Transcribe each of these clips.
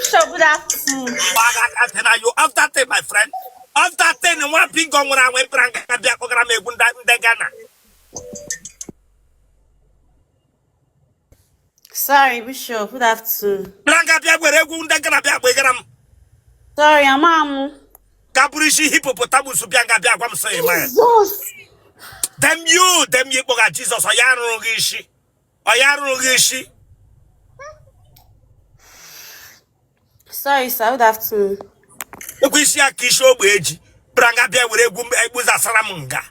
So good afternoon. After that, my friend. After that, one big gong when I went to Ghana. Sorry, Bishop. Good afternoon. Sorry, I'm Amu. Kapurishi hippopotamus bianga biagwam say man. Jesus. Them you boga Jesus oyarun rishi. Oyarun rishi. Sorry, sir. Good afternoon. Okwisi akisho beji. Branga bia were egwu za salamunga.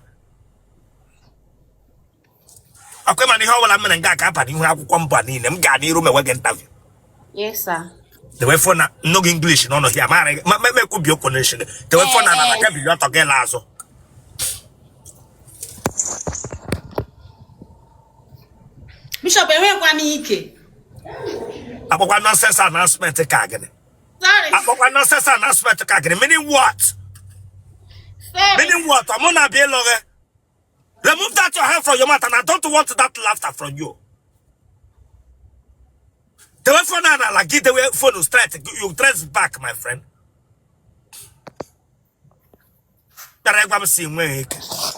Akwema ni hawala menenga ka pa ni hu akwukwo mpa ni ne mga ni room wege interview. Yes, sir. The way for no English no here. Me could be a connection. The way for na can be your talking lazo. Bishop, ewe kwa mi ike. Apokwa nonsense announcement kagene. Sorry. Apokwa nonsense announcement kagene. Meaning what? Sorry. Meaning what? Amona be loge. Remove that your hand from your mouth, and I don't want that laughter from you. The way for now, like give the way phone straight, you trace back, my friend. I'm seeing way.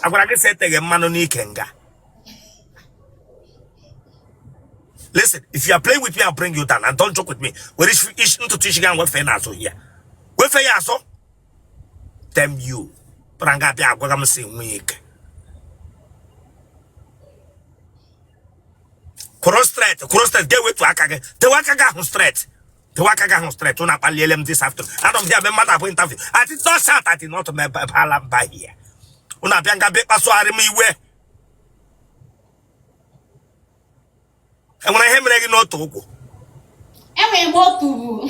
I'm gonna say a man on Ikenga. Listen, if you are playing with me, I'll bring you down, and don't joke with me. Where is into teaching and what fair here? Where fair so? Damn you. But I'm gonna see week. Cross straight, get way to Akage. The Wakaga on straight. The Wakaga on straight. Don't have this afternoon. I don't have a matter for interview. I did not shout at it, not my palam by here. Una Bianca Bepaso me where. And when I have ready no to And we go to.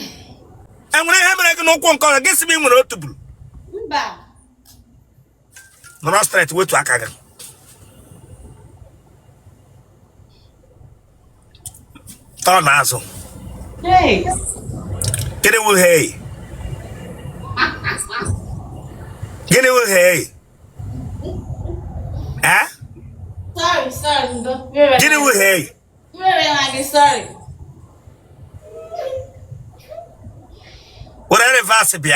And when I have ready no call against me, we're not to blue. No straight way to Akaga. Oh, Nazo. Hey. Get it with hey. Get it with hey. Huh? Sorry. Get it with hey. Sorry. Whatever verse be.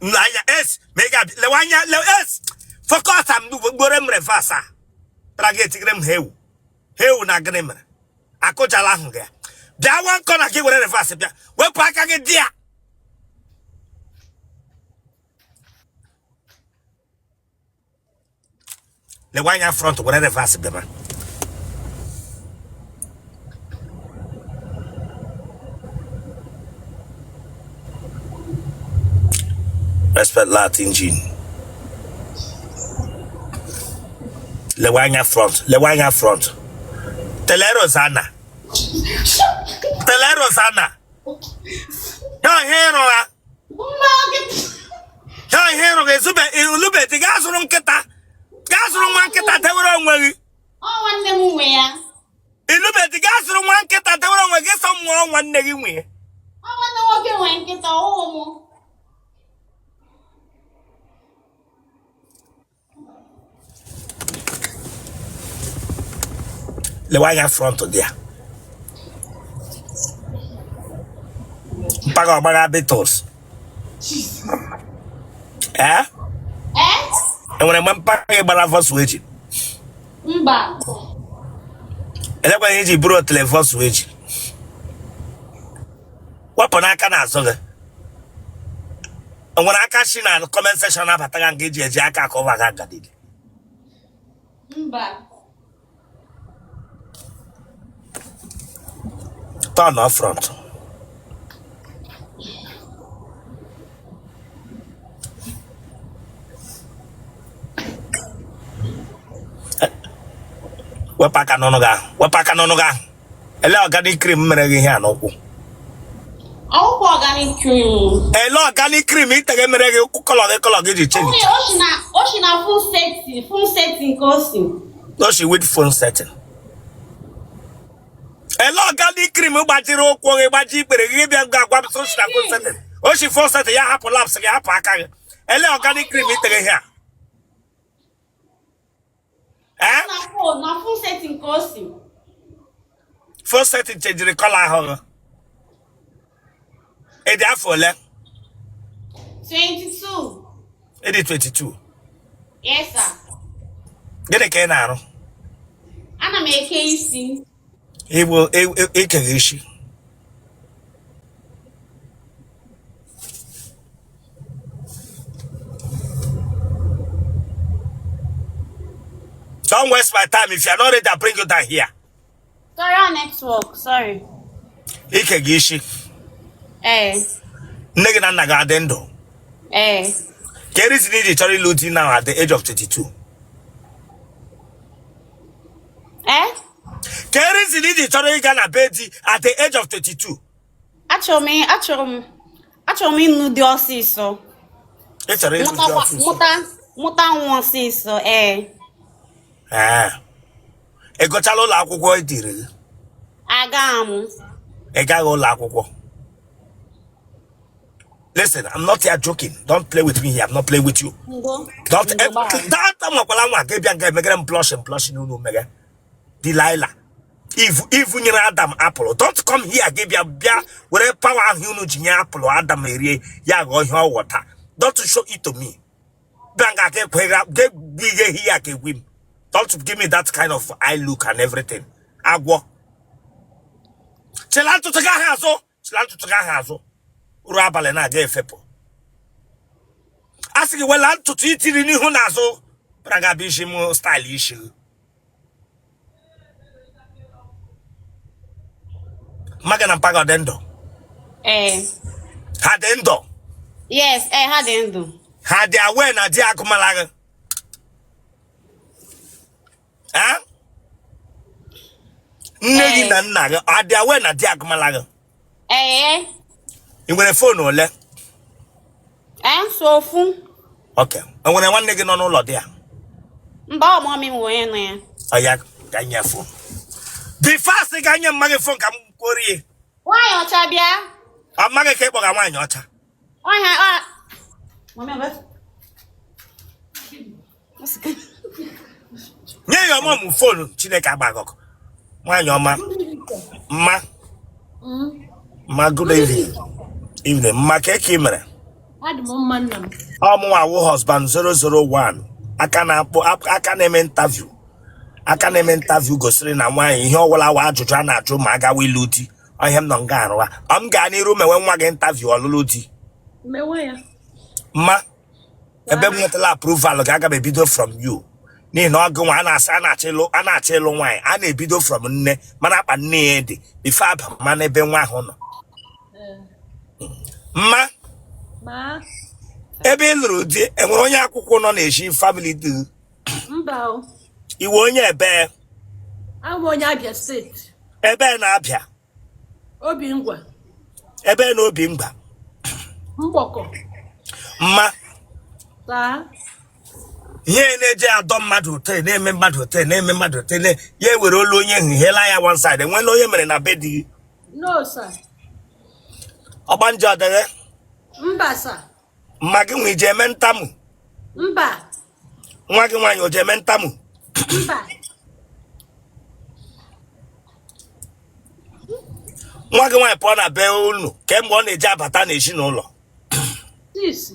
Naya S. Mega Lewanya S. For course, I'm doing Gorem Revasa. Pragetigrim Heu. Heu na grimmer. Ako jalanga. That one corner give whatever verse be. Well, pack again, dear. Lewanya front, whatever verse be. Respect Latin Gene. Lewanya front. Tele Rosana. Your hero. Your hero is Lube, the gas room keta. Gas room one keta, they were on way. Oh, one name where? In Lube, the gas room one keta, they were on way. Get someone one name way. I want to walk in get a home. Lewanya front there. Paga Beatles. Eh? And when I'm packing about first wage. Mba. And then when he brought the first wage. What Panaka Nazoga? And when I catch in a comment section of Patagan Gage, Jacka cover Gadi. Mba. Turn off front. Wapaka nonoga. Ele organic cream merege here no ku. Organic cream. Ele organic cream ite merege ku color ge change. Oshina full setting costume. No she with phone setting. Ele organic cream gbajiro okwo ge gbaji pere ge bia gba gwa so shina phone setting. Oshi phone setting ya hapo laps ya hapo aka. Ele organic cream ite here. Eh? Na full setting kosi. First setting change the color ho. E dey afọ le. 22. E dey 22. Yes, sir. Gịnị ka ị na-arụ? Ana m eke isi. Igbo ekere isi. Don't waste my time. If you're not ready, I'll bring you down here. Sorry, on network. Sorry. Ekere isi. Nne gị na nna gị adị ndụ. Ka reason iji chọrọ ịlụ di now at the age of 22? Ka reason iji chọrọ ịga na be di at the age of 22? Achọrọ m ịnụ dị ọsịsọ. Ị chọrọ ịlụ di ọsịsọ? Mụta nwa ọsịsọ, Ị gụchala ụlọ akwụkwọ ediri gị? Aga m. Ị gaghị ụlọ akwụkwọ? Listen, I'm not here joking. Don't play with me here. I'm not playing with you. Don't. That I'm blushing. No, mega. Delilah. If you need Adam apple, don't come here. Give you whatever power you know. Apple Adam area. Ya go your water. Don't show it to me. Get bigger here. Get win. Don't give me that kind of eye look and everything. Agwo. Chilantu tagahazo. Urabale na ga efepo. Asị gị wela ntutu itiri n'ihu n'azụ praga bishi mu style ishi. Maga na mpaga dị ndụ. Ha dị ndụ. Yes, ha dị ndụ. Ha dị awe na di agụmala gị. Nne gị na nna gị ha dị awe na di agụmala gị. You nwere phone ole? So ofu. Okay. I nwere nwanne gị nọ n'ụlọ dị a? Mba ọ mami m onye nọ ya. Oya, ka nye phone. Be fast ka nye mma gị phone ka m kwori. Nwaanyị ọcha bịa. Amaghị ka ịkpọga nwaanyị ọcha. Mami abịa. Nye ya ọma m phone Chineke agbagọkọ. Nwaanyị ọma. Ma good evening. Ma ka eke mere. Ọmụnwa husband 001. Aka na-eme interview. Gosiri na nwaanyị ihe ọwụla wa ajụjụ a na-ajụ ma agawa ilu di. Ọhịa m nọ nga arụwa. M gaa n'iru mewe nwa gị interview ọlụlụ di. Ma ebe m nwetala approval ga-aga m ebido from you. N'ihi na ọgụ nwa a na-achọ ịlụ nwaanyị a na-ebido from nne mana akpa nne ya dị bifo aba ma n'ebe nwa ahụ nọ. Ma ebe ị lụrụ di enwere onye akwụkwọ nọ na-eji family dị? Mba. Iwe onye ebe? Abụ onye Abia steeti. Ebe na-abịa? Obingwa. Ebe na Obingwa? Mgbọkọ. Ihe na-eje adọ mmadụ ụtọ na-eme mmadụ ụtọ ya ewere olu onye hela ya one side enwela onye mere na be di? No sir. Ọgbanje ọdịghị? Mba sir. Mma gị nwe ije eme ntamu? Mba. Nwa gị nwaanyị o je eme ntamu? Mba. Nwa gị nwaanyị pụọ na be unu kemgbe ọ na-eje abata n'ezinụlọ? Yes.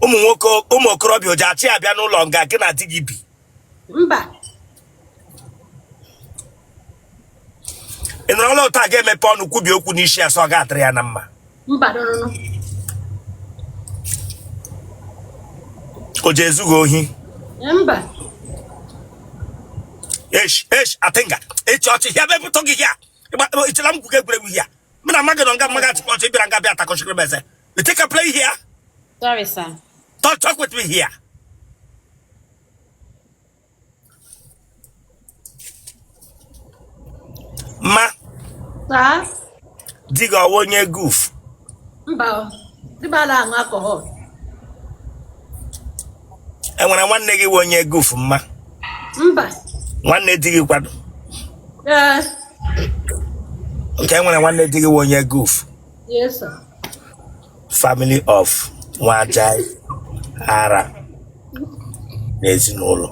ụmụ okorobịa o ji achị abịa n'ụlọ nga gị na di gị bi? Mba. Ị nọrọla ụta ga-emepe ọnụ kwubi okwu n'isi asọ ga-adịrị ya na mma? Mba no. O ji ezughị ohi? Mba. Atinga echi ọchị ya bepụta gị ya ichela m kwuga egwuregwu ya mụ na mmadụ nọ nga mmaga achịkọ ọchị bịara nga bịa atakọchikere m eze. You take a play here? Sorry sir. Don't talk with me here. Ma. Di gị ọwụ onye goof? Mba. Dibala aṅụ alcohol. Enwere nwanne gị wụ onye goof mma? Mba. Nwanne di gị kwado? Nke enwere nwanne di gị wụ onye goof? Yes sir. family of Nwajai Ara n'ezinụlọ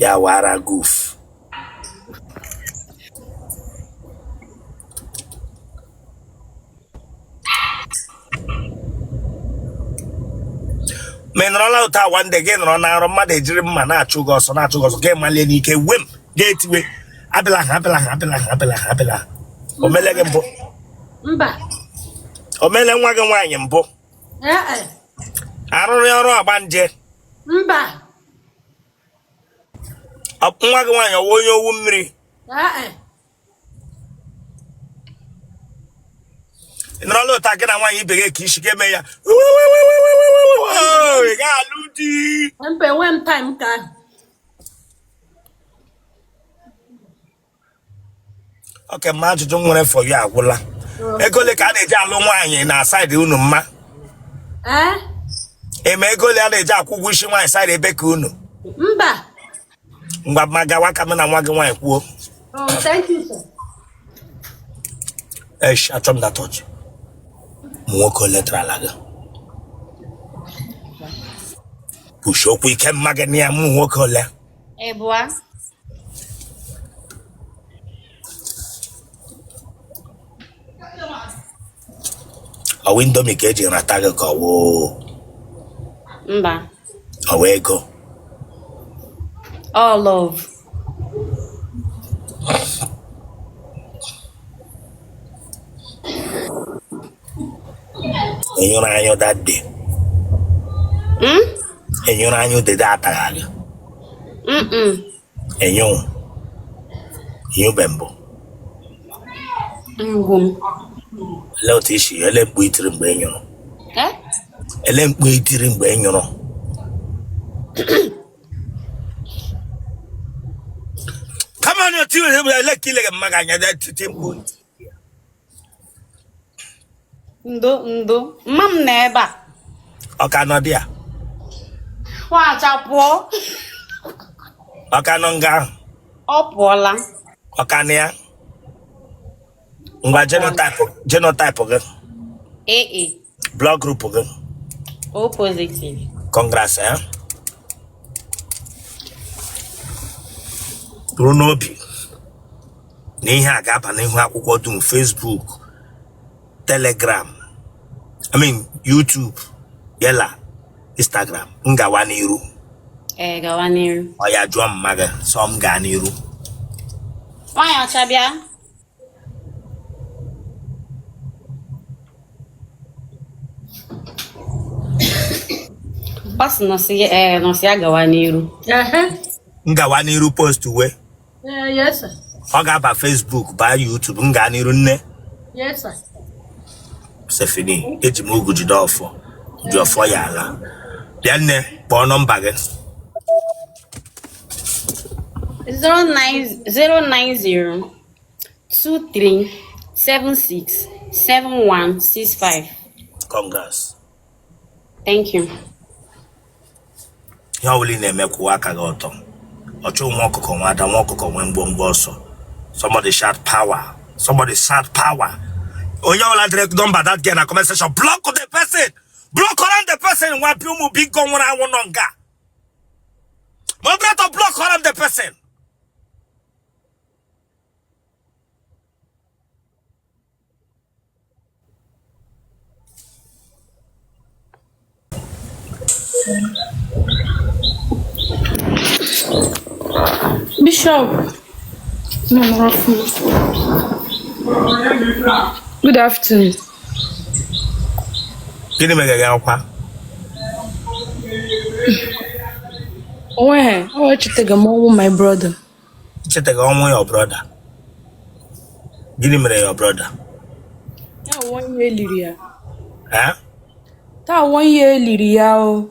ya wara goof. Menrola uta one day again run na mmadụ ejiri mma na-achụ gị ọsọ ga malie n'ike wem ga-etiwe abịla omele gị mbụ Mba. omele nwa gị nwaanyị mbụ arụrụ ọrụ agbanje Mba. nwa gị nwaanyị ọwụ onye owu mmiri nrọla ụta gị na nwaanyị ibe gị ka isi ga-eme ya ị ga-alụ di Mbe when time ka. oke mma ajụjụ nwere for you agwụla ego ole ka a na-eji alụ nwaanyị na saịdị unu mma eme ego ole a na-eji akwụ ụgwọ isi nwaanyị saịdị ebe ka unu Mba. ngwa ma gawa ka m na nwa gị nwaanyị kwuo Thank you, sir. achọ m dat ọchị mụ nwoke ole tara ala gị push okwu ike mma gị na ya mụ nwoke ole Ebua. ọwụ indomi ka eji nrata gị ka ọwụ Mba. ọwụ ego All love. enyụrụ anyụ that day enyụrụ anyụ dede ataghị gị enyu bembụ Ngwum. ele otu isi ele mkpu itiri mgbe e nyụrụ ele mkpu itiri mgbe e nyụrụ kama na otu ele ka ile gị mma ga-anya titi mkpu Ndo. Mma m na ebe a. ọka nọ dị ya Kwachapụọ. ọka nọ nga ahụ Ọ pụọla. ọka na ya ngwa genotype gị AA. blood group gị O positive. congrats ya bụrụ n'obi na ihe a ga-aba n'ihu akwụkwọ dum Facebook Telegram YouTube yela Instagram m gawa n'iru Gawa n'iru. ọ ya jụọ mma gị sọ m gaa n'iru Nwaanyị ọcha bịa. Ọ sị nọsị ya gawa n'iru. m gawa n'iru post uwe Yes, sir. ọ ga-aba Facebook baa YouTube m gaa n'iru nne Yes, sir. Sefini eji m ogu jide ọfọ ji ọfọ ya ala bịa nne kpọọ nọmba gị 09023767165. congrats Thank you. ihe ọbụla ị na-eme kwụwa aka gị ọtọ ọchụ nwa ọkụkọ nwa ada nwa ọkụkọ nwee mgbomgbo ọsọ somebody shout power onye ọbụla dịrị nọmba that girl na comment section block the person block around the person nwa pi ụmụ big gun nwere anwụ nọ nga moderator block around the person Bishop. Good afternoon. gịnị mere gị akwa I chetaga m ọnwụ my brother. chetaghị ọnwụ your brother gịnị mere your brother Ya 1 year liri ya. eh Ta 1 year liri ya o.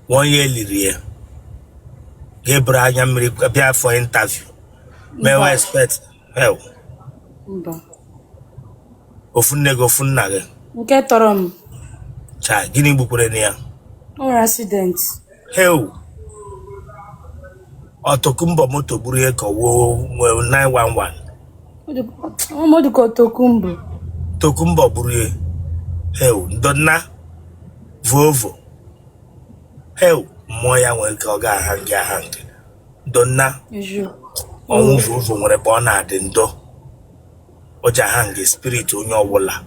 1 year liri ya ga-eburu anya mmiri bịa for interview mewe expect hell Mba. ofu nne gị ofu nna gị Nke tọrọ m. cha gịnị gbukwere na ya Or accident. hell ọtọkumbo moto gburu ihe ka ọwụọ 911 Omodu ko tokumbo. tokumbo gburu ihe Hell, donna vovo. Hell, moya when Koga hang. Donna on vovo when a bona dendo. Oja hang spirit on your walla.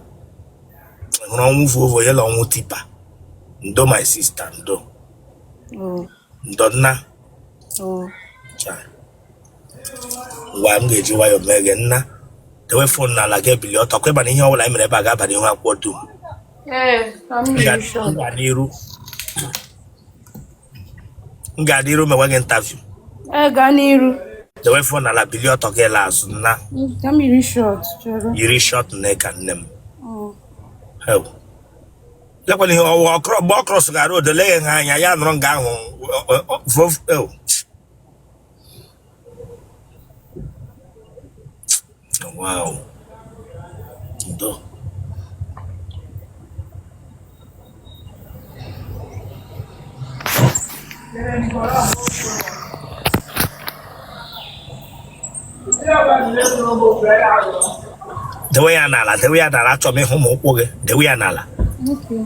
Wrong vovo yellow tipa. Ndo my sister, ndo. Donna. Why I'm getting why you're Megan na. The way phone na like a billion talk about in your life, never got any one what do. Gadiru. Gadiru, my wagon interview. Ganiru. The way phone na la billion talk last na. I'm really short. You really short neck and them. Hell. Look when you walk across the road, the lay and I am wrong down. Wow. Do. The way anala, the way anala to me home, the way anala. Okay.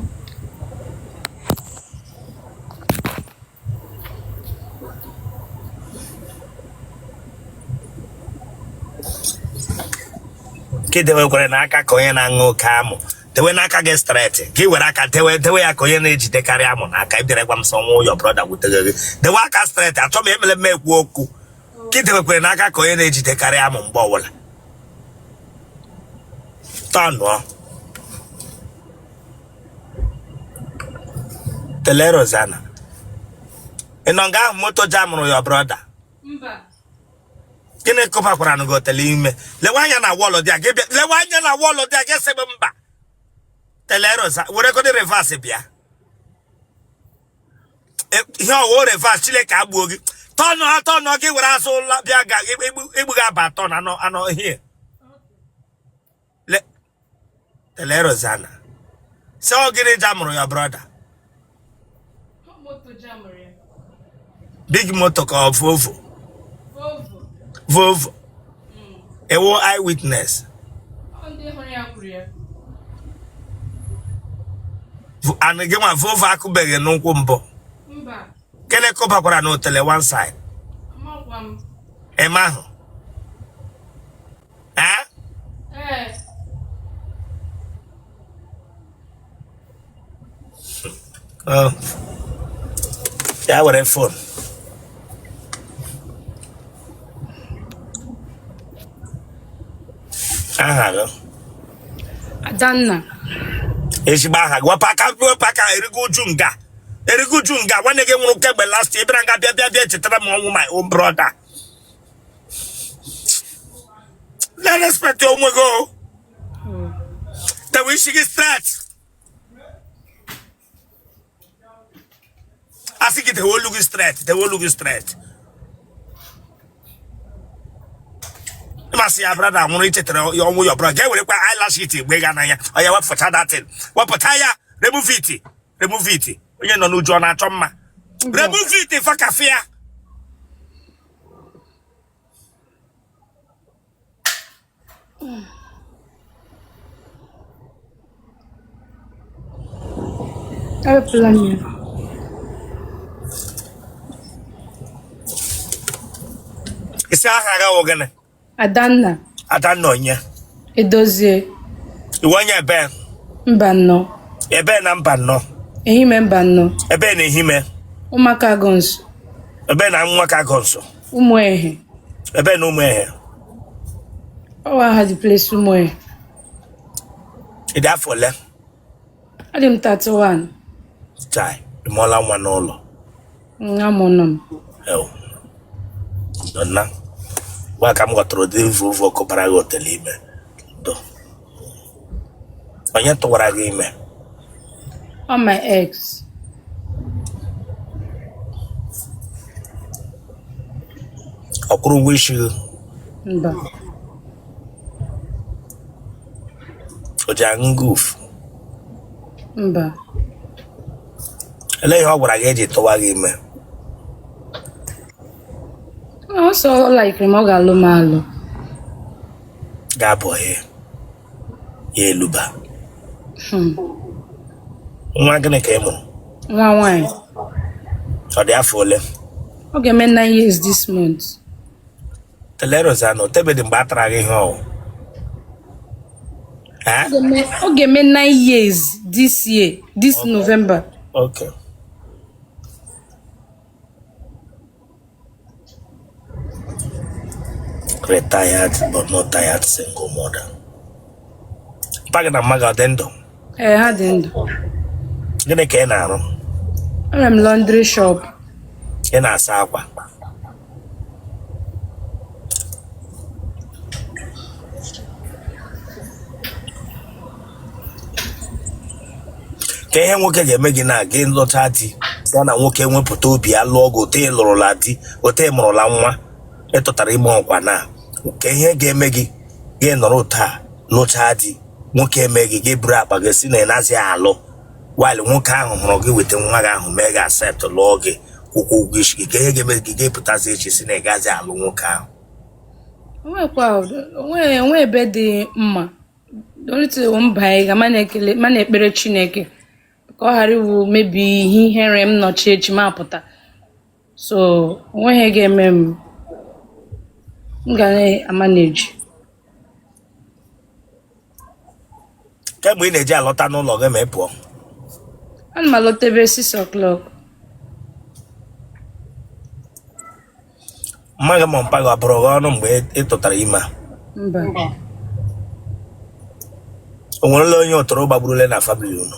Kid, we were naka coin and no camo. The way naka get straight. Give what I can tell the way I coin age the carry amon. I can't direct one some more your brother with the waka straight. I told me make walk. Kid, we were naka coin age the carry amon bowl. Tono. Tele Rosanna. And on got motor jam on your brother. Kene kopa kwa ngo tele ime. Le wanya na wall dia ge le wanya na wall dia ge sebemba. Tele Rosa, we record reverse bia. Here o reverse chile ka agbogi. Tono ge wura so la bia ga egbu ga ba ton ano here. Le Tele Rosanna. So gini jamro your brother. Big motor called Volvo. A war eyewitness. And again, my Volvo I could beg no combo. Can I come back on Otele one side? Emma. Eh? Oh. Yeah, what a phone. Adanna. Eshibaha, wapaka, Erigo Junga, when again will come last year, Branga, my own brother. Let us put your go. The wishing is that. I think the whole looking straight. You must see your brother, I'm going to tell your brother. Get with eyelash it, Weganaya, or you want for that thing. What pataya? Remove it. You know, John Atoma. Remove it for cafe. I plan you. It's a haga organ. Adanna. Adanonya. Edozie. You want your ben? Mbano. A ben and banno. Ehime mbano. A ben in him. Umaka gonso. A ben and waka gonso. Umwehe. A ben no more. Oh, I had the place umwehe. It that for left. Adim 31. Chai. The mola one all. Ngamonam. Hell. Donna. Welcome got through the Volvo Copara Otele. Do. On your Tora game. On my ex. I couldn't wish you. Mba. Ojang goof. Mba. Lay how would I get it to a game? Also like Remogalo Malo. Gaboy. Ye Luba. Nwa gịnị ka ị mụrụ? Nwa nwanyị. Ọ dị afọ ole? Ọ ga-eme 9 years this month. Telerozana, o tebedị mgbe a tara gị ihe ọwụ. Ọ ga-eme 9 years this year, this November. Okay. Retired but not tired single mother. Pagị na mmaga ọ dị ndụ? Ha dị ndụ. Gịnị ka ị na-arụ? Enwere m laundry shop. Ị na-asa akwa? Ka ihe nwoke ga-eme gị na gị lụcha di ya na nwoke nwepụta obi ya lụọ gị ote lụrụla di ote mụrụla nwa ịtụtara ime ọkwa na ka ihe ga-eme gị gị nọrọ taa lụcha di nwoke eme gị gị buru akpa gị si na ịnazi alụ while nwoke ahụ hụrụ gị weta nwa gị ahụ mee gị accept lụọ gị kwụkwọ ụgwọ isi gị ka ihe ga-eme gị ga-epụtazi echi si na ịgazi alụ nwoke ahụ. Onwe ebe dị mma olitewo mba anyị ga ma na-ekpere Chineke ka ọ ghara iwu mebi ihe ihere m nọchi echi ma apụta. So onweghị ga-eme m ga na-amaneji. Kemgbe ị na-eji alọta n'ụlọ gị ma ị pụọ? Ana m alọta ebe 6 o'clock. Mma gị ma mpa gị ọ bụrụ gị ọnụ mgbe ị tụtara ime a? Mba. O nwerela onye ụtụrụ gbagburule na famili unu?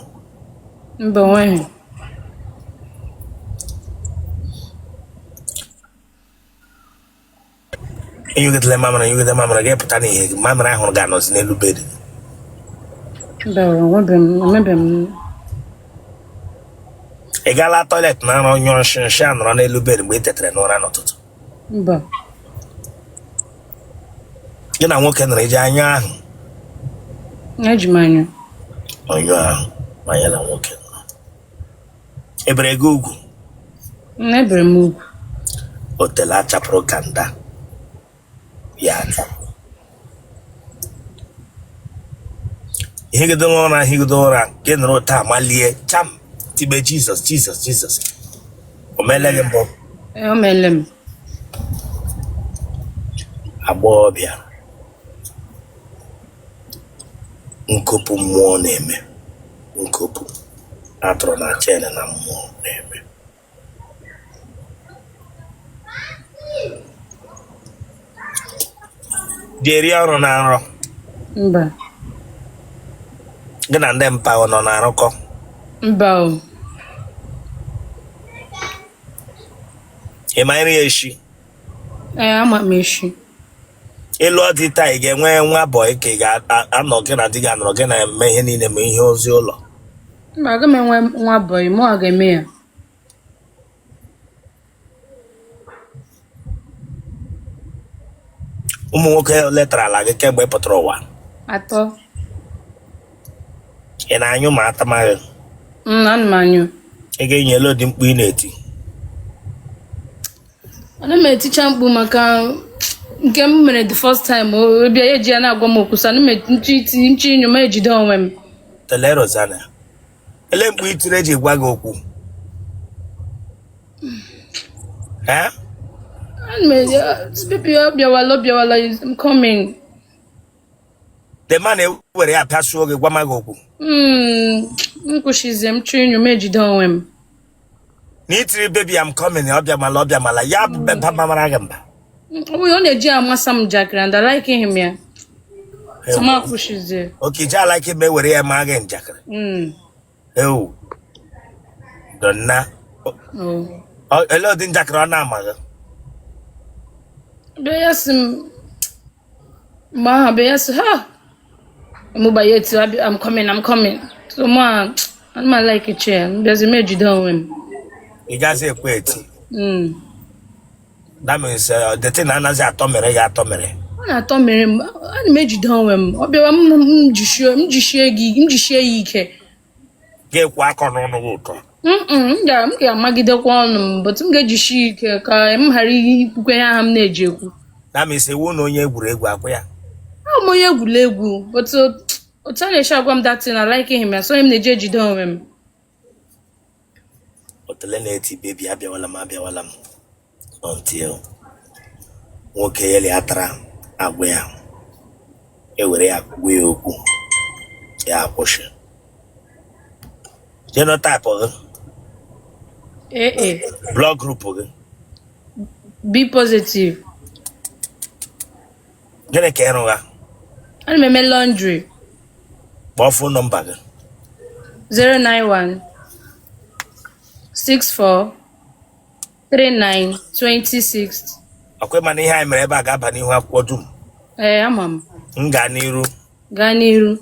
Mba, onweghị. Enyugidele mamịrị gị pụta n'ihe gị mamịrị ahụ ga-anọzi n'elu bedị. Mba, emebeghị m. Ị gaala tọiletị na nrọ nyụọ nshị a nọrọ n'elu bedị mgbe ị tetara n'ụra n'ụtụtụ? Mba. Gị na nwoke nọrọ iji anya ahụ? Eji m anya. Ọnyụ ahụ ma ya na nwoke nọ. Ebere gị ugwu? Ebere m ugwu. Otele achapụrụ kanda ya achapụ. Ihigodo ụra gị nọrọ taa malie cham tibe Jizọs. O meele gị mbụ? O meele m. Agbọghọbịa nkopụ mmụọ na-eme, nkopụ atụrụ na chen na mmụọ na-eme. Dị eri ọrụ na nrọ? Mba. Gị na ndị mpa ọ nọ na-arụkọ? Mba o. Ị ma nri ya eshi? Ama m eshi. Ịlụ ọ dị taa ị ga-enwe nwa bọị ka ị ga-anọ gị na di gị anọrọ gị na-eme ihe niile ma ihe ozi ụlọ? Mba, aga m enwe nwa bọị mụ a ga-eme ya. Ụmụ nwoke letara ala gị kemgbe ị pụtara ụwa? 3. Ị na-anyụ ma atamaghị? Ana m anyụ. Ị ga-enye elu dị mkpu ị na-eti? Ana m eticha mkpu maka nke m mere the first time o bịa eji ya na-agwa m okwu sa na nchi inyo ma ejide onwe m. Telerozana, ele mkpu itiri eji gwa gị okwu? Baby, I'm coming. The man were ya pasuo gị gwa gị okwu? Nkwụshizie m chụ inyo ma ejide onwe m. N'itiri baby I'm coming ọbịa mala ya bụ bempa mamara gị mba. Ọ na-eji amasa m njakịrị and I like him ya. Sama kwụshizie. Okay, ja like me were ya ma gị njakịrị. Ewu. Donna. Ele dị njakịrị ọ na-ama gị? Beyasim ma beyas ha. Mubayeti I'm coming. So ma I like a chair. There's a major down. You guys say quit. That means the thing anazi atomere ya atomere. Ọ na-atomere m, ana m ejide onwe m. Ọ bịawa m jishie ike. Ga-ekwu aka n'ọnụ gị ụtọ. M ga-amagidekwa ọnụ m, but m ga-ejishi ike ka m ghara ikwukwe ya aha m na-eji ekwu. That means ewu na onye egwuregwu akwa ya. I'm onye egwuregwu, but otu a na-eshi agwa m that thing I like him ya, so m na-eji ejide onwe m. Otele na-eti bebi abịawala m until nwoke yeli atara agwa ya ewere ya gwa ya okwu ya akwụsị genotype gị blood group gị B positive. gịnị ka ịrụ ha Ana m eme laundry. kpọọ phone number gị 091 64 39 26. ọkwa ịma na ihe anyị mere ebe a ga-aba n'ihu akwụkwọ dum Ama m. m gaa n'iru Gaa n'iru.